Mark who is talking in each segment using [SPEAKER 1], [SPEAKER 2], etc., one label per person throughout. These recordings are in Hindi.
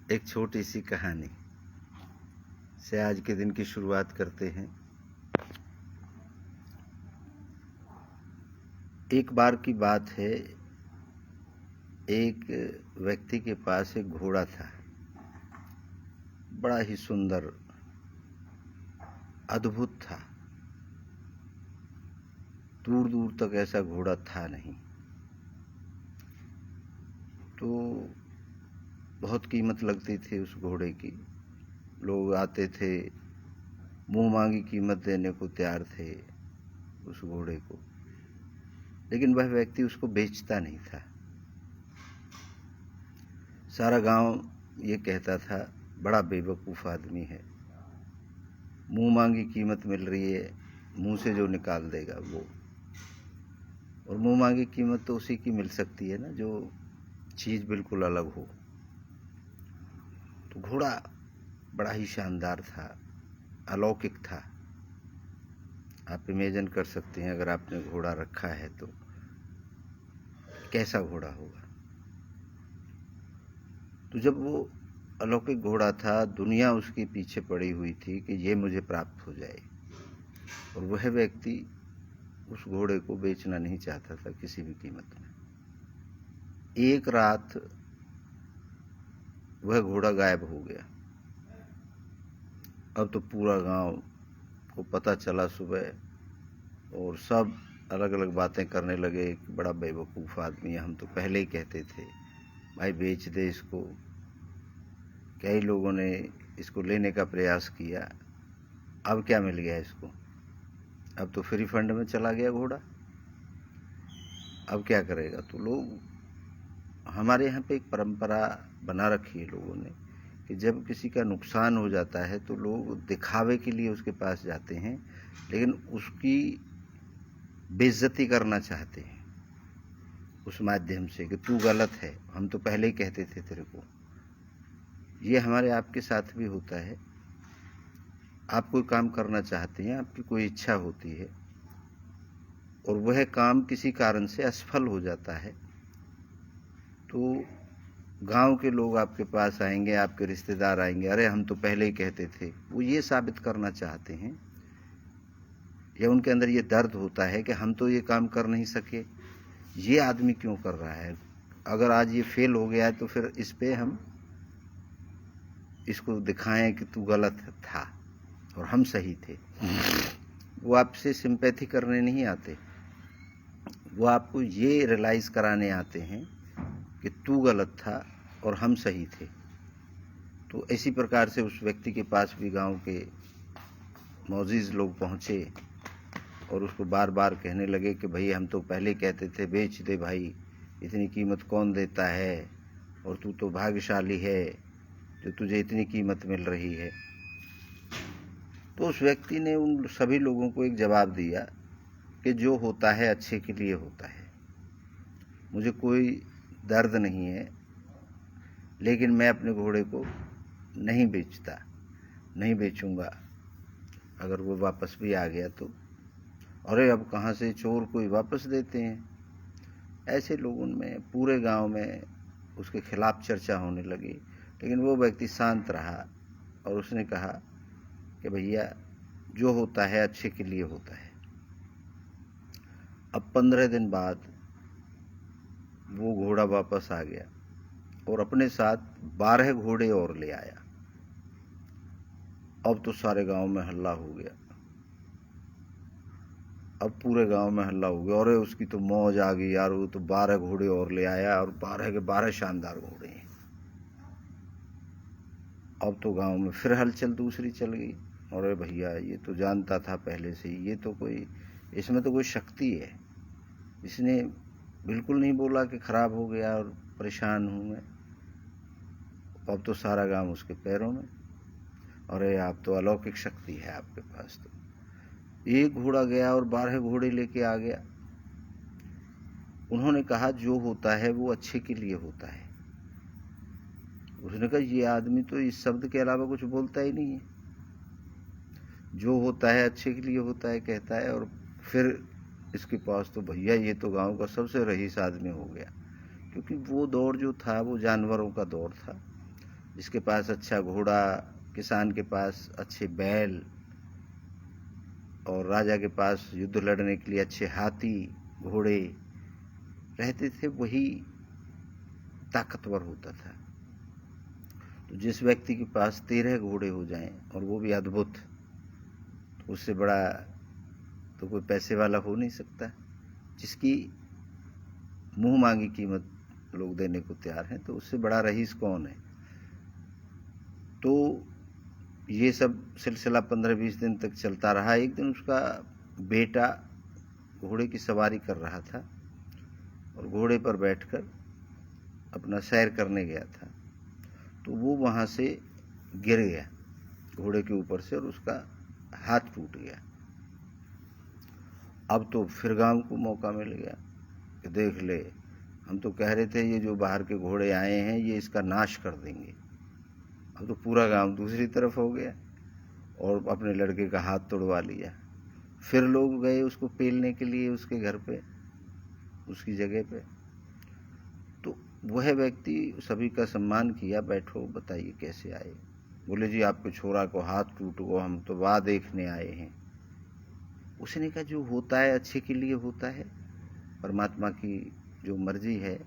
[SPEAKER 1] एक छोटी सी कहानी से आज के दिन की शुरुआत करते हैं। एक बार की बात है, एक व्यक्ति के पास एक घोड़ा था। बड़ा ही सुंदर, अद्भुत था। दूर दूर तक ऐसा घोड़ा था नहीं। तो बहुत कीमत लगती थी उस घोड़े की। लोग आते थे, मुंह मांगी कीमत देने को तैयार थे उस घोड़े को, लेकिन वह व्यक्ति उसको बेचता नहीं था। सारा गांव ये कहता था, बड़ा बेवकूफ़ आदमी है, मुंह मांगी कीमत मिल रही है, मुंह से जो निकाल देगा वो। और मुंह मांगी कीमत तो उसी की मिल सकती है ना, जो चीज़ बिल्कुल अलग हो। तो घोड़ा बड़ा ही शानदार था, अलौकिक था। आप इमेजिन कर सकते हैं, अगर आपने घोड़ा रखा है तो कैसा घोड़ा होगा। तो जब वो अलौकिक घोड़ा था, दुनिया उसके पीछे पड़ी हुई थी कि ये मुझे प्राप्त हो जाए, और वह व्यक्ति उस घोड़े को बेचना नहीं चाहता था किसी भी कीमत में। एक रात वह घोड़ा गायब हो गया। अब तो पूरा गांव को पता चला सुबह, और सब अलग अलग बातें करने लगे कि बड़ा बेवकूफ़ आदमी है, हम तो पहले ही कहते थे भाई बेच दे इसको। कई लोगों ने इसको लेने का प्रयास किया, अब क्या मिल गया इसको, अब तो फ्री फंड में चला गया घोड़ा, अब क्या करेगा। तो लोग, हमारे यहाँ पे एक परंपरा बना रखी है लोगों ने कि जब किसी का नुकसान हो जाता है तो लोग दिखावे के लिए उसके पास जाते हैं, लेकिन उसकी बेइज्जती करना चाहते हैं उस माध्यम से कि तू गलत है, हम तो पहले ही कहते थे तेरे को। ये हमारे आपके साथ भी होता है। आप कोई काम करना चाहते हैं, आपकी कोई इच्छा होती है, और वह काम किसी कारण से असफल हो जाता है, तो गांव के लोग आपके पास आएंगे, आपके रिश्तेदार आएंगे, अरे हम तो पहले ही कहते थे। वो ये साबित करना चाहते हैं, या उनके अंदर ये दर्द होता है कि हम तो ये काम कर नहीं सके, ये आदमी क्यों कर रहा है। अगर आज ये फेल हो गया है तो फिर इस पे हम इसको दिखाएं कि तू गलत था और हम सही थे। वो आपसे सिंपैथी करने नहीं आते, वो आपको ये रियलाइज़ कराने आते हैं कि तू गलत था और हम सही थे। तो इसी प्रकार से उस व्यक्ति के पास भी गांव के मौजीज़ लोग पहुँचे और उसको बार बार कहने लगे कि भाई हम तो पहले कहते थे बेच दे भाई, इतनी कीमत कौन देता है, और तू तो भाग्यशाली है जो तुझे इतनी कीमत मिल रही है। तो उस व्यक्ति ने उन सभी लोगों को एक जवाब दिया कि जो होता है अच्छे के लिए होता है, मुझे कोई दर्द नहीं है, लेकिन मैं अपने घोड़े को नहीं बेचता, नहीं बेचूंगा। अगर वो वापस भी आ गया तो अरे अब कहाँ से चोर कोई वापस देते हैं। ऐसे लोगों में पूरे गांव में उसके खिलाफ चर्चा होने लगी, लेकिन वो व्यक्ति शांत रहा और उसने कहा कि भैया जो होता है अच्छे के लिए होता है। अब 15 दिन बाद वो घोड़ा वापस आ गया और अपने साथ 12 घोड़े और ले आया। अब तो सारे गांव में हल्ला हो गया, अब पूरे गांव में हल्ला हो गया, अरे उसकी तो मौज आ गई यार, वो तो 12 घोड़े और ले आया और 12 के 12 शानदार घोड़े हैं। अब तो गांव में फिर हलचल दूसरी चल गई, अरे भैया ये तो जानता था पहले से ही, ये तो कोई, इसमें तो कोई शक्ति है, इसने बिल्कुल नहीं बोला कि खराब हो गया और परेशान हूँ मैं। अब तो सारा गांव उसके पैरों में, अरे आप तो अलौकिक शक्ति है आपके पास। तो एक घोड़ा गया और 12 घोड़े लेके आ गया। उन्होंने कहा जो होता है वो अच्छे के लिए होता है। उसने कहा ये आदमी तो इस शब्द के अलावा कुछ बोलता ही नहीं है, जो होता है अच्छे के लिए होता है कहता है, और फिर इसके पास तो भैया ये तो गांव का सबसे रईस आदमी हो गया। क्योंकि वो दौर जो था वो जानवरों का दौर था, जिसके पास अच्छा घोड़ा, किसान के पास अच्छे बैल और राजा के पास युद्ध लड़ने के लिए अच्छे हाथी घोड़े रहते थे, वही ताकतवर होता था। तो जिस व्यक्ति के पास 13 घोड़े हो जाएं और वो भी अद्भुत, तो उससे बड़ा तो कोई पैसे वाला हो नहीं सकता। जिसकी मुंह मांगी कीमत लोग देने को तैयार हैं, तो उससे बड़ा रईस कौन है। तो ये सब सिलसिला 15-20 दिन तक चलता रहा। एक दिन उसका बेटा घोड़े की सवारी कर रहा था और घोड़े पर बैठकर अपना सैर करने गया था, तो वो वहाँ से गिर गया घोड़े के ऊपर से और उसका हाथ टूट गया। अब तो फिर गांव को मौका मिल गया कि देख ले, हम तो कह रहे थे ये जो बाहर के घोड़े आए हैं ये इसका नाश कर देंगे। अब तो पूरा गांव दूसरी तरफ हो गया और अपने लड़के का हाथ तोड़वा लिया। फिर लोग गए उसको पेलने के लिए उसके घर पे, उसकी जगह पे। तो वह व्यक्ति सभी का सम्मान किया, बैठो बताइए कैसे आए। बोले जी आपके छोरा को हाथ टूट गया, हम तो वाह देखने आए हैं। उसने कहा जो होता है अच्छे के लिए होता है, परमात्मा की जो मर्जी है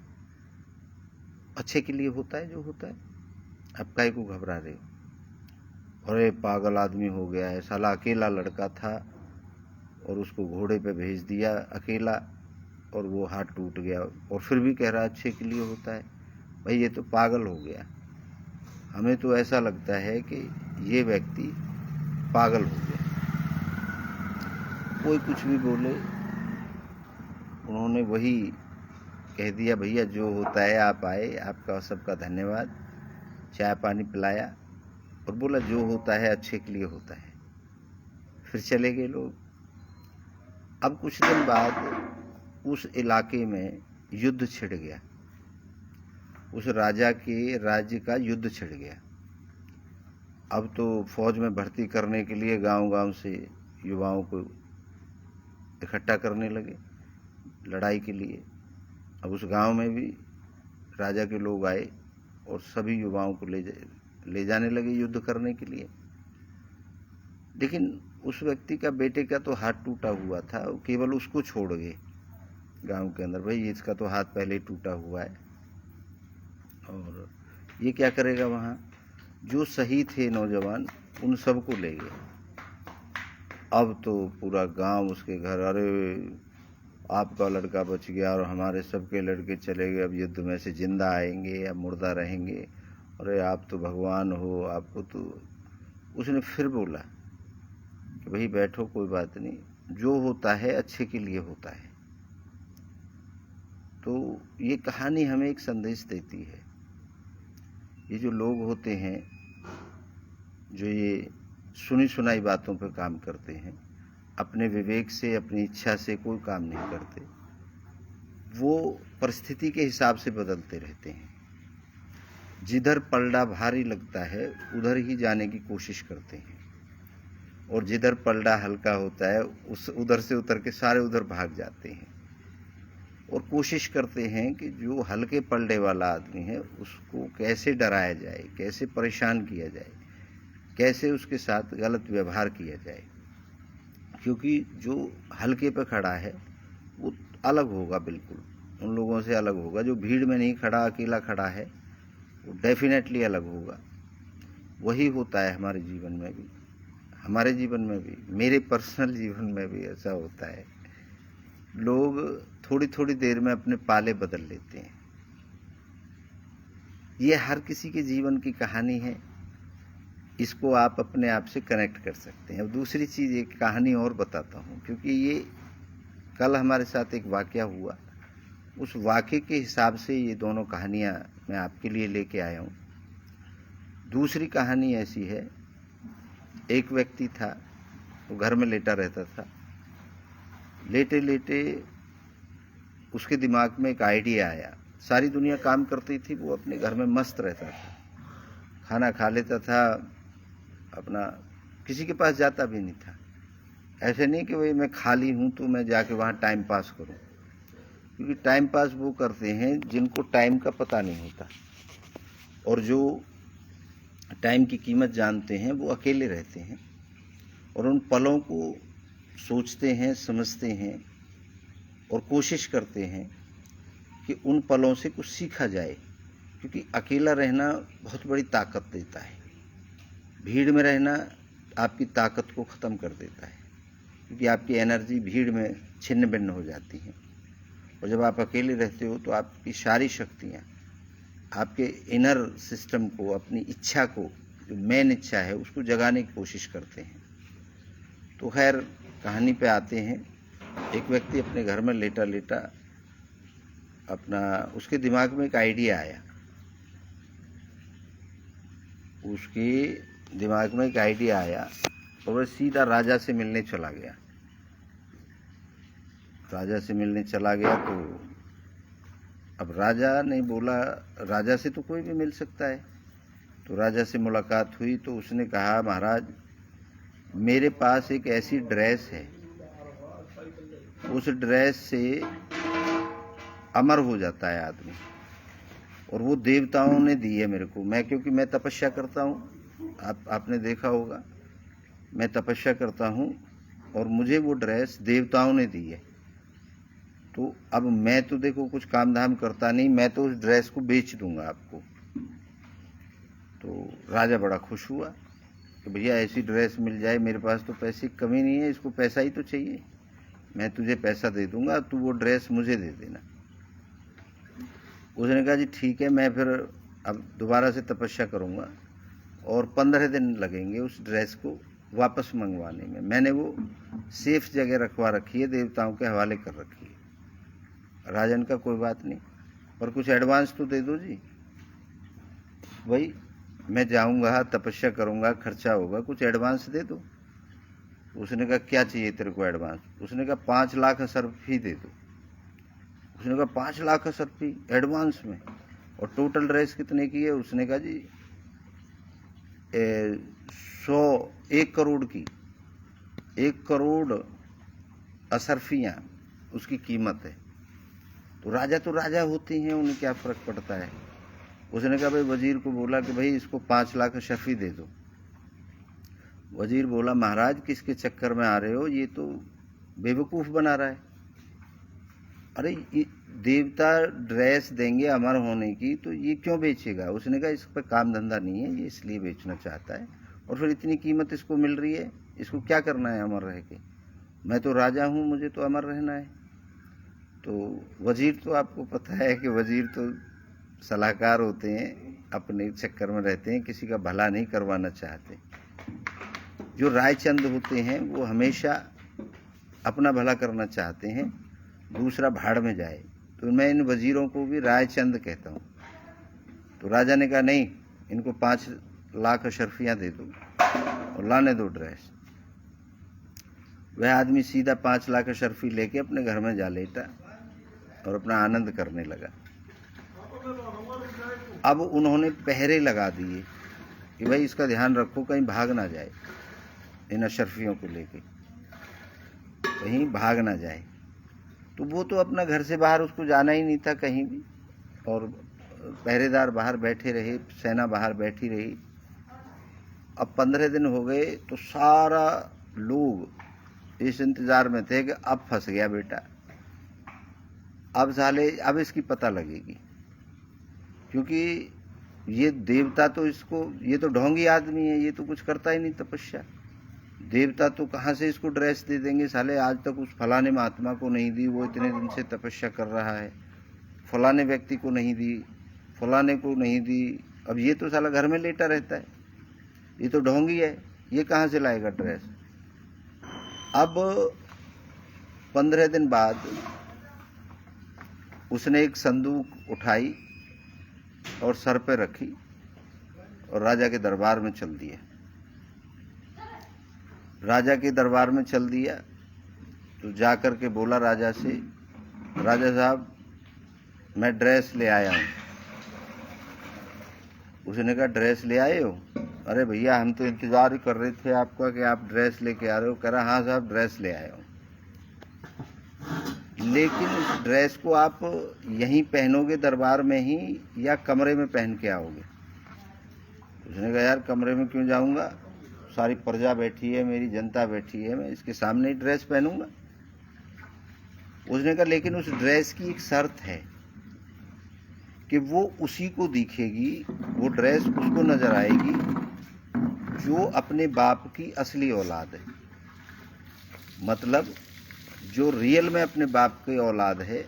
[SPEAKER 1] अच्छे के लिए होता है जो होता है, अब काहे को घबरा रहे हो। अरे पागल आदमी हो गया है साला, अकेला लड़का था और उसको घोड़े पे भेज दिया अकेला और वो हाथ टूट गया और फिर भी कह रहा अच्छे के लिए होता है। भाई ये तो पागल हो गया। हमें तो ऐसा लगता है कि ये व्यक्ति पागल हो गया। कोई कुछ भी बोले, उन्होंने वही कह दिया भैया जो होता है आप आए, आपका सबका धन्यवाद। चाय पानी पिलाया और बोला जो होता है अच्छे के लिए होता है। फिर चले गए लोग। अब कुछ दिन बाद उस इलाके में युद्ध छिड़ गया, उस राजा के राज्य का युद्ध छिड़ गया। अब तो फौज में भर्ती करने के लिए गांव-गांव से युवाओं को इकट्ठा करने लगे लड़ाई के लिए। अब उस गांव में भी राजा के लोग आए और सभी युवाओं को ले जाने लगे युद्ध करने के लिए। लेकिन उस व्यक्ति का बेटे का तो हाथ टूटा हुआ था, केवल उसको छोड़ गए गांव के अंदर। भाई इसका तो हाथ पहले ही टूटा हुआ है और ये क्या करेगा वहाँ। जो सही थे नौजवान उन सबको ले गए। अब तो पूरा गांव उसके घर, अरे आपका लड़का बच गया और हमारे सबके लड़के चले गए, अब युद्ध में से जिंदा आएंगे या मुर्दा रहेंगे, अरे आप तो भगवान हो, आपको तो। उसने फिर बोला कि भाई बैठो कोई बात नहीं, जो होता है अच्छे के लिए होता है। तो ये कहानी हमें एक संदेश देती है। ये जो लोग होते हैं जो ये सुनी सुनाई बातों पर काम करते हैं, अपने विवेक से अपनी इच्छा से कोई काम नहीं करते, वो परिस्थिति के हिसाब से बदलते रहते हैं। जिधर पलड़ा भारी लगता है उधर ही जाने की कोशिश करते हैं और जिधर पलड़ा हल्का होता है उधर से उतर के सारे उधर भाग जाते हैं और कोशिश करते हैं कि जो हल्के पलड़े वाला आदमी है उसको कैसे डराया जाए, कैसे परेशान किया जाए, कैसे उसके साथ गलत व्यवहार किया जाए। क्योंकि जो हल्के पे खड़ा है वो अलग होगा, बिल्कुल उन लोगों से अलग होगा। जो भीड़ में नहीं खड़ा, अकेला खड़ा है, वो डेफिनेटली अलग होगा। वही होता है हमारे जीवन में भी, हमारे जीवन में भी, मेरे पर्सनल जीवन में भी ऐसा होता है। लोग थोड़ी थोड़ी देर में अपने पाले बदल लेते हैं। ये हर किसी के जीवन की कहानी है, इसको आप अपने आप से कनेक्ट कर सकते हैं। अब दूसरी चीज़ एक कहानी और बताता हूँ, क्योंकि ये कल हमारे साथ एक वाक़या हुआ, उस वाक़ये के हिसाब से ये दोनों कहानियाँ मैं आपके लिए लेके आया हूँ। दूसरी कहानी ऐसी है, एक व्यक्ति था, वो घर में लेटा रहता था। लेटे लेटे उसके दिमाग में एक आइडिया आया। सारी दुनिया काम करती थी, वो अपने घर में मस्त रहता था, खाना खा लेता था, अपना किसी के पास जाता भी नहीं था। ऐसे नहीं कि भाई मैं खाली हूँ तो मैं जाके वहाँ टाइम पास करूँ, क्योंकि टाइम पास वो करते हैं जिनको टाइम का पता नहीं होता और जो टाइम की कीमत जानते हैं वो अकेले रहते हैं और उन पलों को सोचते हैं, समझते हैं और कोशिश करते हैं कि उन पलों से कुछ सीखा जाए, क्योंकि अकेला रहना बहुत बड़ी ताकत देता है। भीड़ में रहना आपकी ताकत को ख़त्म कर देता है, क्योंकि आपकी एनर्जी भीड़ में छिन्न भिन्न हो जाती है। और जब आप अकेले रहते हो तो आपकी सारी शक्तियाँ आपके इनर सिस्टम को, अपनी इच्छा को, जो मेन इच्छा है उसको जगाने की कोशिश करते हैं। तो खैर कहानी पे आते हैं। एक व्यक्ति अपने घर में लेटा लेटा उसके दिमाग में एक आइडिया आया। उसके दिमाग में एक आइडिया आया और वह सीधा राजा से मिलने चला गया। राजा से मिलने चला गया तो अब राजा ने बोला, राजा से तो कोई भी मिल सकता है। तो राजा से मुलाकात हुई तो उसने कहा, महाराज मेरे पास एक ऐसी ड्रेस है, उस ड्रेस से अमर हो जाता है आदमी, और वो देवताओं ने दी है मेरे को। क्योंकि मैं तपस्या करता हूँ, आपने देखा होगा, मैं तपस्या करता हूँ और मुझे वो ड्रेस देवताओं ने दी है। तो अब मैं तो देखो कुछ काम धाम करता नहीं, मैं तो उस ड्रेस को बेच दूंगा आपको। तो राजा बड़ा खुश हुआ कि भैया ऐसी ड्रेस मिल जाए, मेरे पास तो पैसे की कमी नहीं है, इसको पैसा ही तो चाहिए, मैं तुझे पैसा दे दूंगा, तू वो ड्रेस मुझे दे देना। उसने कहा जी ठीक है, मैं फिर अब दोबारा से तपस्या करूंगा और 15 दिन लगेंगे उस ड्रेस को वापस मंगवाने में। मैंने वो सेफ जगह रखवा रखी है, देवताओं के हवाले कर रखी है। राजन का कोई बात नहीं, पर कुछ एडवांस तो दे दो जी। भाई मैं जाऊंगा, तपस्या करूंगा, खर्चा होगा, कुछ एडवांस दे दो। उसने कहा क्या चाहिए तेरे को एडवांस? उसने कहा 5 लाख असरफी दे दो। उसने कहा 5 लाख असरफी एडवांस में, और टोटल ड्रेस कितने की है? उसने कहा जी 1 करोड़ की, 1 करोड़ असरफियाँ उसकी कीमत है। तो राजा होते हैं, उन्हें क्या फर्क पड़ता है। उसने कहा भाई वजीर को बोला कि भाई इसको 5 लाख असरफी दे दो। वजीर बोला महाराज किसके चक्कर में आ रहे हो, ये तो बेवकूफ़ बना रहा है। अरे ये देवता ड्रेस देंगे अमर होने की, तो ये क्यों बेचेगा? उसने कहा इस पर काम धंधा नहीं है, ये इसलिए बेचना चाहता है, और फिर इतनी कीमत इसको मिल रही है, इसको क्या करना है अमर रह के? मैं तो राजा हूँ, मुझे तो अमर रहना है। तो वजीर तो आपको पता है कि वजीर तो सलाहकार होते हैं, अपने चक्कर में रहते हैं, किसी का भला नहीं करवाना चाहते। जो रायचंद होते हैं वो हमेशा अपना भला करना चाहते हैं, दूसरा भाड़ में जाए। तो मैं इन वजीरों को भी रायचंद कहता हूँ। तो राजा ने कहा नहीं, इनको 5 लाख अशरफियाँ दे दो और लाने दो ड्रेस। वह आदमी सीधा 5 लाख अशरफी लेके अपने घर में जा लेटा और अपना आनंद करने लगा। अब उन्होंने पहरे लगा दिए कि भाई इसका ध्यान रखो कहीं भाग ना जाए, इन अशरफियों को लेके कहीं भाग ना जाए। तो वो तो अपना घर से बाहर, उसको जाना ही नहीं था कहीं भी, और पहरेदार बाहर बैठे रहे, सेना बाहर बैठी रही। अब 15 दिन हो गए तो सारा लोग इस इंतज़ार में थे कि अब फंस गया बेटा, अब इसकी पता लगेगी, क्योंकि ये देवता तो ये तो ढोंगी आदमी है, ये तो कुछ करता ही नहीं तपस्या। देवता तो कहाँ से इसको ड्रेस दे देंगे? साले आज तक उस फलाने महात्मा को नहीं दी, वो इतने दिन से तपस्या कर रहा है, फलाने व्यक्ति को नहीं दी, फलाने को नहीं दी, अब ये तो साला घर में लेटा रहता है, ये तो ढोंगी है, ये कहाँ से लाएगा ड्रेस? अब 15 दिन बाद उसने एक संदूक उठाई और सर पे रखी और राजा के दरबार में चल दिया। राजा के दरबार में चल दिया तो जाकर के बोला राजा से, राजा साहब मैं ड्रेस ले आया हूँ। उसने कहा ड्रेस ले आए हो? अरे भैया हम तो इंतज़ार ही कर रहे थे आपका कि आप ड्रेस लेके आ रहे हो। कह रहा हाँ साहब ड्रेस ले आया हूँ, लेकिन उस ड्रेस को आप यहीं पहनोगे दरबार में ही, या कमरे में पहन के आओगे? उसने कहा यार कमरे में क्यों जाऊंगा, सारी प्रजा बैठी है, मेरी जनता बैठी है, मैं इसके सामने ही ड्रेस पहनूंगा। उसने कहा लेकिन उस ड्रेस की एक शर्त है कि वो उसी को दिखेगी, वो ड्रेस उसको नजर आएगी जो अपने बाप की असली औलाद है, मतलब जो रियल में अपने बाप की औलाद है,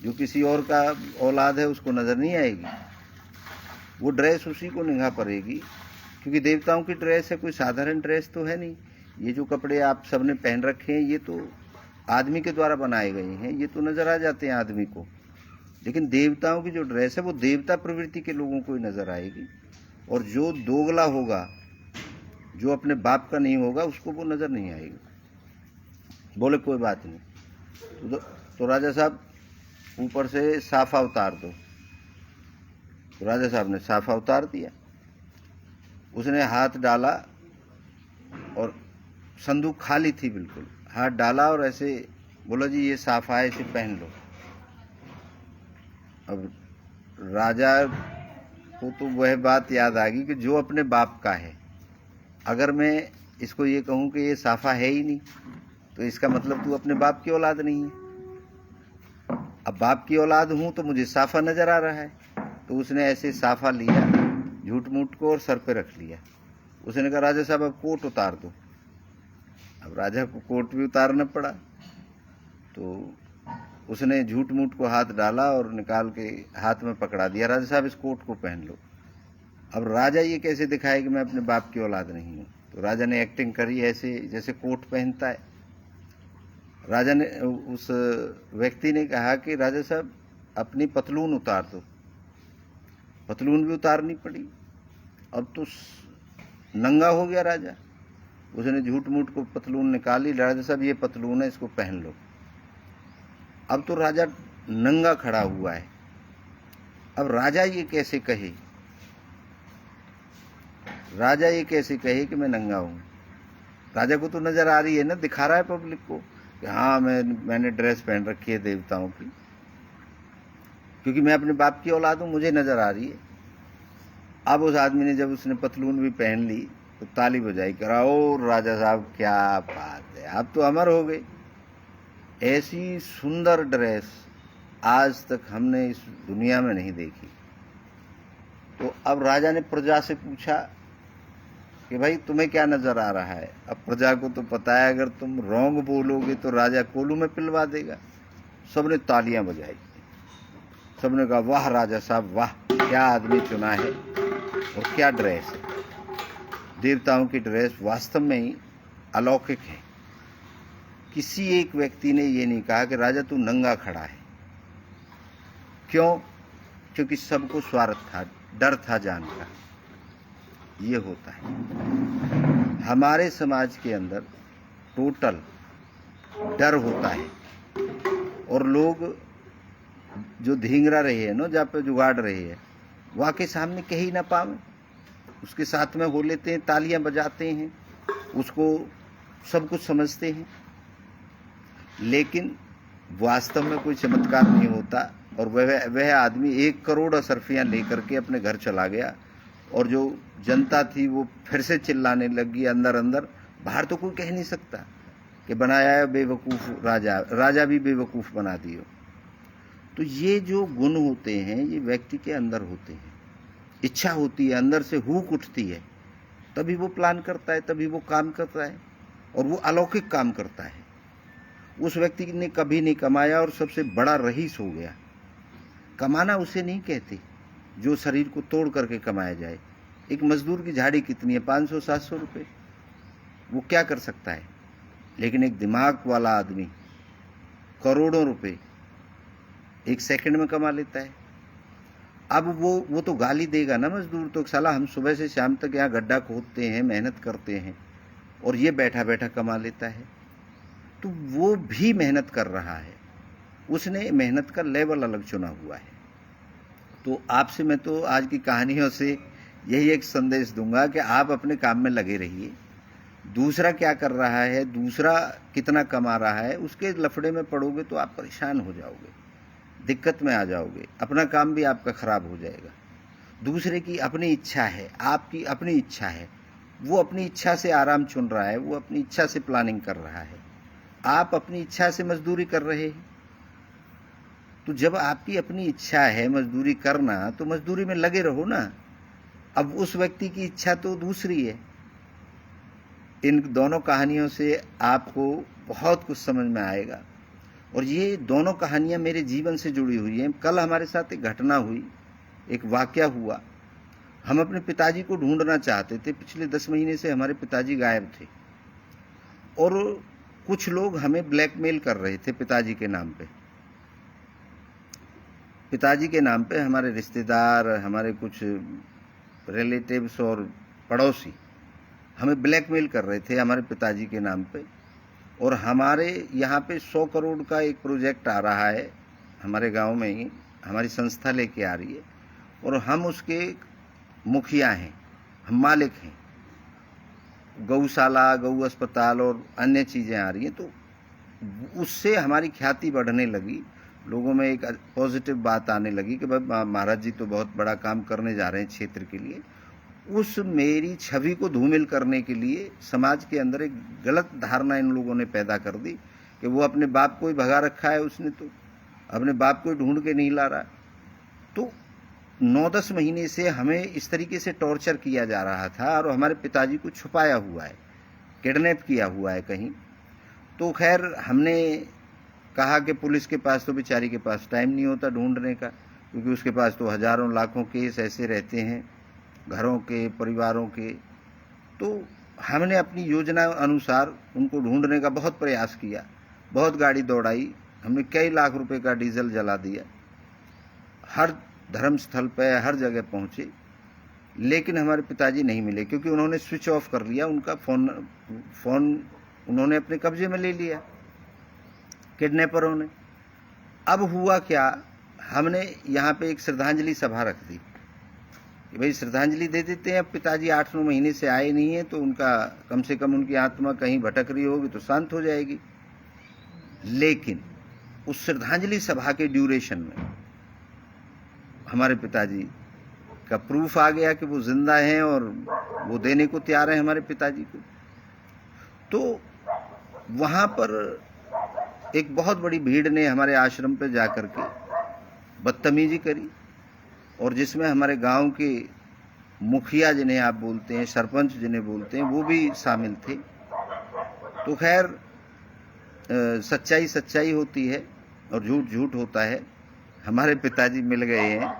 [SPEAKER 1] जो किसी और का औलाद है उसको नजर नहीं आएगी। वो ड्रेस उसी को निगाह पड़ेगी, क्योंकि देवताओं की ड्रेस है, कोई साधारण ड्रेस तो है नहीं। ये जो कपड़े आप सबने पहन रखे हैं ये तो आदमी के द्वारा बनाए गए हैं, ये तो नजर आ जाते हैं आदमी को, लेकिन देवताओं की जो ड्रेस है वो देवता प्रवृत्ति के लोगों को ही नजर आएगी, और जो दोगला होगा, जो अपने बाप का नहीं होगा, उसको वो नजर नहीं आएगी। बोले कोई बात नहीं। तो राजा साहब ऊपर से साफा उतार दो। तो राजा साहब ने साफा उतार दिया। उसने हाथ डाला और संदूक खाली थी बिल्कुल, हाथ डाला और ऐसे बोला जी ये साफा है, इसे पहन लो। अब राजा को तो वह बात याद आ गई कि जो अपने बाप का है, अगर मैं इसको ये कहूँ कि ये साफा है ही नहीं, तो इसका मतलब तू अपने बाप की औलाद नहीं है। अब बाप की औलाद हूँ तो मुझे साफा नजर आ रहा है। तो उसने ऐसे साफा लिया झूठ मूठ को और सर पे रख लिया। उसने कहा राजा साहब अब कोट उतार दो। अब राजा को कोट भी उतारना पड़ा। तो उसने झूठ मूठ को हाथ डाला और निकाल के हाथ में पकड़ा दिया, राजा साहब इस कोट को पहन लो। अब राजा ये कैसे दिखाए कि मैं अपने बाप की औलाद नहीं हूँ। तो राजा ने एक्टिंग करी ऐसे जैसे कोट पहनता है। राजा ने, उस व्यक्ति ने कहा कि राजा साहब अपनी पतलून उतार दो। पतलून भी उतारनी पड़ी। अब तो नंगा हो गया राजा। उसने झूठ मूठ को पतलून निकाली, राजा साहब ये पतलून है, इसको पहन लो। अब तो राजा नंगा खड़ा हुआ है। अब राजा ये कैसे कहे, राजा ये कैसे कहे कि मैं नंगा हूं। राजा को तो नजर आ रही है ना, दिखा रहा है पब्लिक को कि हाँ मैंने ड्रेस पहन रखी है देवताओं की, क्योंकि मैं अपने बाप की औलाद हूं, मुझे नजर आ रही है। अब उस आदमी ने जब उसने पतलून भी पहन ली तो ताली बजाई, करा ओ राजा साहब क्या बात है, आप तो अमर हो गए। ऐसी सुंदर ड्रेस आज तक हमने इस दुनिया में नहीं देखी। तो अब राजा ने प्रजा से पूछा कि भाई तुम्हें क्या नजर आ रहा है। अब प्रजा को तो पता है अगर तुम रॉन्ग बोलोगे तो राजा कोलू में पिलवा देगा। सबने तालियां बजाई, सबने कहा वाह राजा साहब वाह, क्या आदमी चुना है और क्या ड्रेस है। देवताओं की ड्रेस वास्तव में ही अलौकिक है। किसी एक व्यक्ति ने ये नहीं कहा कि राजा तू नंगा खड़ा है। क्यों? क्योंकि सबको स्वार्थ था, डर था जान का। ये होता है हमारे समाज के अंदर, टोटल डर होता है। और लोग जो धींगरा रहे हैं ना, जहाँ पे जुगाड़ रहे हैं, वहाँ के सामने कहीं ना पावे, उसके साथ में हो लेते हैं, तालियां बजाते हैं, उसको सब कुछ समझते हैं, लेकिन वास्तव में कोई चमत्कार नहीं होता। और वह आदमी 1 करोड़ असरफियां लेकर के अपने घर चला गया, और जो जनता थी वो फिर से चिल्लाने लगी अंदर अंदर। बाहर तो कोई कह नहीं सकता कि बनाया है बेवकूफ़ राजा, राजा भी बेवकूफ़ बना दियो। तो ये जो गुण होते हैं ये व्यक्ति के अंदर होते हैं। इच्छा होती है, अंदर से हुक उठती है, तभी वो प्लान करता है, तभी वो काम करता है, और वो अलौकिक काम करता है। उस व्यक्ति ने कभी नहीं कमाया और सबसे बड़ा रईस हो गया। कमाना उसे नहीं कहते जो शरीर को तोड़ करके कमाया जाए। एक मजदूर की झाड़ी कितनी है? 500-700 रुपये। वो क्या कर सकता है? लेकिन एक दिमाग वाला आदमी करोड़ों रुपए 1 सेकंड में कमा लेता है। अब वो तो गाली देगा ना मजदूर, तो साला हम सुबह से शाम तक यहाँ गड्ढा खोदते हैं, मेहनत करते हैं, और ये बैठा बैठा कमा लेता है। तो वो भी मेहनत कर रहा है, उसने मेहनत का लेवल अलग चुना हुआ है। तो आपसे मैं तो आज की कहानियों से यही एक संदेश दूंगा कि आप अपने काम में लगे रहिए। दूसरा क्या कर रहा है, दूसरा कितना कमा रहा है, उसके लफड़े में पड़ोगे तो आप परेशान हो जाओगे, दिक्कत में आ जाओगे, अपना काम भी आपका खराब हो जाएगा। दूसरे की अपनी इच्छा है, आपकी अपनी इच्छा है, वो अपनी इच्छा से आराम चुन रहा है, वो अपनी इच्छा से प्लानिंग कर रहा है, आप अपनी इच्छा से मजदूरी कर रहे हैं। तो जब आपकी अपनी इच्छा है मजदूरी करना, तो मजदूरी में लगे रहो ना। अब उस व्यक्ति की इच्छा तो दूसरी है। इन दोनों कहानियों से आपको बहुत कुछ समझ में आएगा। और ये दोनों कहानियां मेरे जीवन से जुड़ी हुई हैं। कल हमारे साथ एक घटना हुई, एक वाकया हुआ। हम अपने पिताजी को ढूंढना चाहते थे। पिछले 10 महीने से हमारे पिताजी गायब थे और कुछ लोग हमें ब्लैकमेल कर रहे थे पिताजी के नाम पे। पिताजी के नाम पे हमारे रिश्तेदार, हमारे कुछ रिलेटिव्स और पड़ोसी हमें ब्लैकमेल कर रहे थे हमारे पिताजी के नाम पे। और हमारे यहाँ पे 100 करोड़ का एक प्रोजेक्ट आ रहा है हमारे गांव में ही, हमारी संस्था लेके आ रही है और हम उसके मुखिया हैं, हम मालिक हैं। गौशाला, गौ अस्पताल और अन्य चीज़ें आ रही हैं, तो उससे हमारी ख्याति बढ़ने लगी। लोगों में एक पॉजिटिव बात आने लगी कि भाई महाराज जी तो बहुत बड़ा काम करने जा रहे हैं क्षेत्र के लिए। उस मेरी छवि को धूमिल करने के लिए समाज के अंदर एक गलत धारणा इन लोगों ने पैदा कर दी कि वो अपने बाप को ही भगा रखा है, उसने तो अपने बाप को ही ढूंढ के नहीं ला रहा। तो 9-10 महीने से हमें इस तरीके से टॉर्चर किया जा रहा था और हमारे पिताजी को छुपाया हुआ है, किडनैप किया हुआ है कहीं। तो खैर हमने कहा कि पुलिस के पास तो बेचारी के पास टाइम नहीं होता ढूंढने का, क्योंकि उसके पास तो हजारों लाखों केस ऐसे रहते हैं घरों के, परिवारों के। तो हमने अपनी योजना अनुसार उनको ढूंढने का बहुत प्रयास किया, बहुत गाड़ी दौड़ाई, हमने कई लाख रुपए का डीजल जला दिया, हर धर्मस्थल पे हर जगह पहुंचे, लेकिन हमारे पिताजी नहीं मिले, क्योंकि उन्होंने स्विच ऑफ कर लिया। उनका फोन उन्होंने अपने कब्जे में ले लिया किडनैपरों ने। अब हुआ क्या, हमने यहाँ पे एक श्रद्धांजलि सभा रख दी कि भाई श्रद्धांजलि दे देते हैं। अब पिताजी 8-9 महीने से आए नहीं है, तो उनका कम से कम उनकी आत्मा कहीं भटक रही होगी तो शांत हो जाएगी। लेकिन उस श्रद्धांजलि सभा के ड्यूरेशन में हमारे पिताजी का प्रूफ आ गया कि वो जिंदा हैं और वो देने को तैयार हैं हमारे पिताजी को। तो वहाँ पर एक बहुत बड़ी भीड़ ने हमारे आश्रम पे जाकर के बदतमीजी करी, और जिसमें हमारे गांव के मुखिया जिन्हें आप बोलते हैं, सरपंच जिन्हें बोलते हैं, वो भी शामिल थे। तो खैर सच्चाई सच्चाई होती है और झूठ झूठ होता है। हमारे पिताजी मिल गए हैं,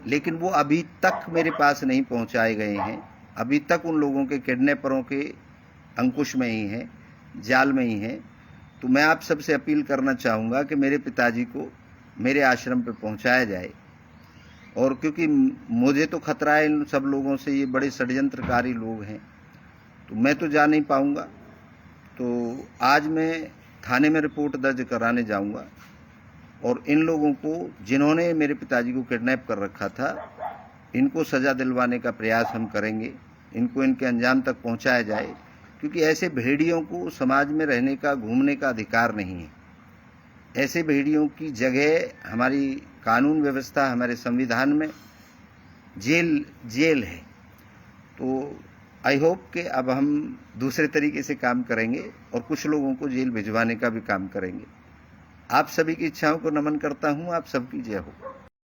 [SPEAKER 1] लेकिन वो अभी तक मेरे पास नहीं पहुंचाए गए हैं। अभी तक उन लोगों के किडनैपरों के अंकुश में ही हैं, जाल में ही हैं। तो मैं आप सबसे अपील करना चाहूँगा कि मेरे पिताजी को मेरे आश्रम पे पहुंचाया जाए। और क्योंकि मुझे तो खतरा है इन सब लोगों से, ये बड़े षड्यंत्रकारी लोग हैं, तो मैं तो जा नहीं पाऊँगा। तो आज मैं थाने में रिपोर्ट दर्ज कराने जाऊँगा और इन लोगों को, जिन्होंने मेरे पिताजी को किडनैप कर रखा था, इनको सज़ा दिलवाने का प्रयास हम करेंगे। इनको इनके अंजाम तक पहुंचाया जाए, क्योंकि ऐसे भेड़ियों को समाज में रहने का, घूमने का अधिकार नहीं है। ऐसे भेड़ियों की जगह हमारी कानून व्यवस्था, हमारे संविधान में जेल है। तो आई होप कि अब हम दूसरे तरीके से काम करेंगे और कुछ लोगों को जेल भिजवाने का भी काम करेंगे। आप सभी की इच्छाओं को नमन करता हूँ। आप सबकी जय हो।